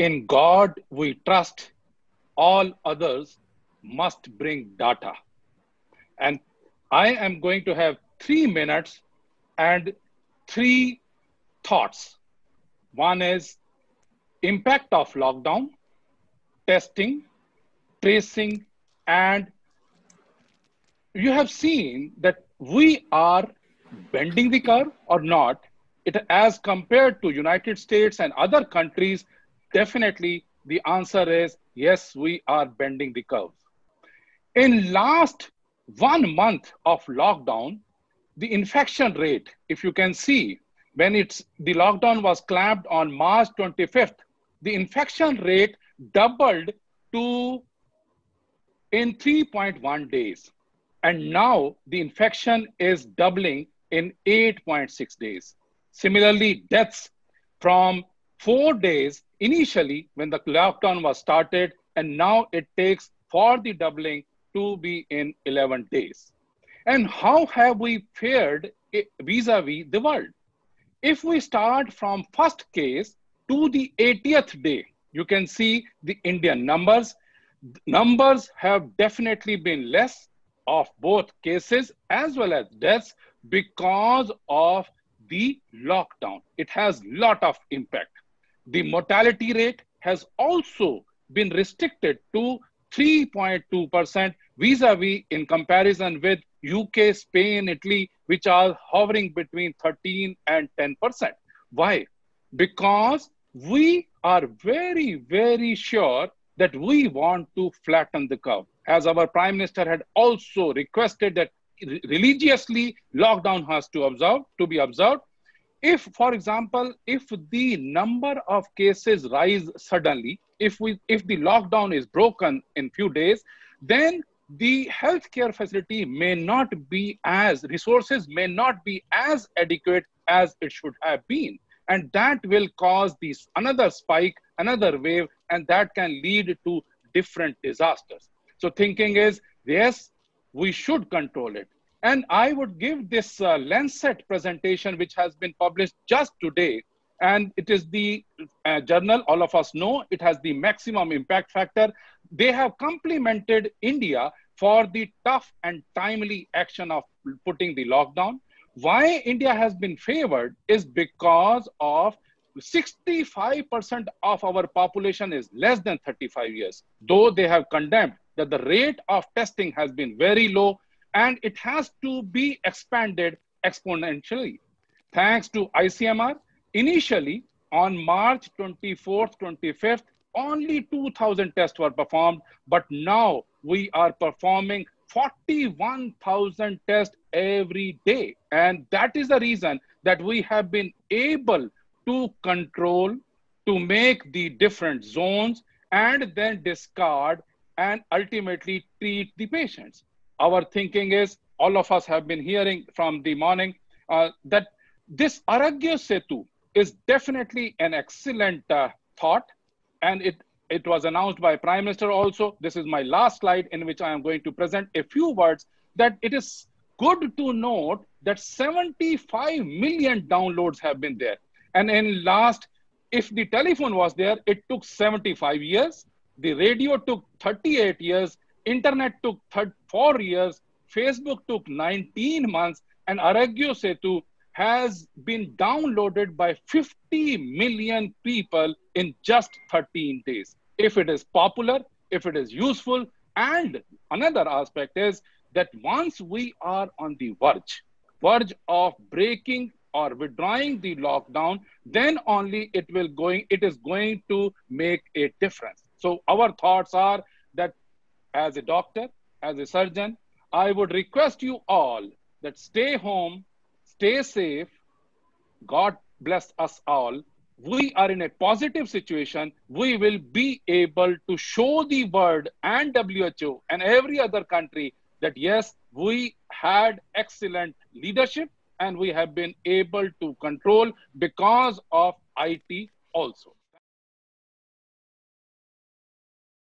In God we trust, all others must bring data. And I am going to have 3 minutes and three thoughts. One is impact of lockdown, testing, tracing, and you have seen that we are bending the curve or not. It, as compared to United States and other countries, definitely the answer is yes, we are bending the curve. In last 1 month of lockdown, the infection rate, if you can see, when the lockdown was clamped on March 25th, the infection rate doubled to in 3.1 days. And now the infection is doubling in 8.6 days. Similarly, deaths from 4 days initially when the lockdown was started, and now it takes for the doubling to be in 11 days. And how have we fared vis-a-vis the world? If we start from first case to the 80th day, you can see the Indian numbers. Numbers have definitely been less of both cases as well as deaths because of the lockdown. It has lot of impact. The mortality rate has also been restricted to 3.2% vis-a-vis in comparison with UK, Spain, Italy, which are hovering between 13 and 10%. Why? Because we are very, very sure that we want to flatten the curve. As our Prime Minister had also requested that religiously lockdown has to be observed. If, for example, if the number of cases rise suddenly, if the lockdown is broken in few days, then the healthcare facility may not be resources may not be as adequate as it should have been. And that will cause another spike, another wave, and that can lead to different disasters. So thinking is, yes, we should control it. And I would give this Lancet presentation, which has been published just today. And it is the journal, all of us know, it has the maximum impact factor. They have complimented India for the tough and timely action of putting the lockdown. Why India has been favored is because of 65% of our population is less than 35 years, though they have condemned that the rate of testing has been very low and it has to be expanded exponentially. Thanks to ICMR, initially on March 24th, 25th, only 2,000 tests were performed, but now we are performing 41,000 tests every day. And that is the reason that we have been able to control, to make the different zones and then discard and ultimately treat the patients. Our thinking is, all of us have been hearing from the morning that this Arogya Setu is definitely an excellent thought. And it was announced by Prime Minister also. This is my last slide in which I am going to present a few words that it is good to note that 75 million downloads have been there. And in last, if the telephone was there, it took 75 years. The radio took 38 years. Internet took 4 years. Facebook took 19 months. And Arogya Setu has been downloaded by 50 million people in just 13 days. If it is popular, if it is useful, and another aspect is that once we are on the verge of breaking or withdrawing the lockdown, then only it is going to make a difference. So our thoughts are that as a doctor, as a surgeon, I would request you all that stay home, stay safe. God bless us all. We are in a positive situation. We will be able to show the world and WHO and every other country that yes, we had excellent leadership and we have been able to control because of IT also.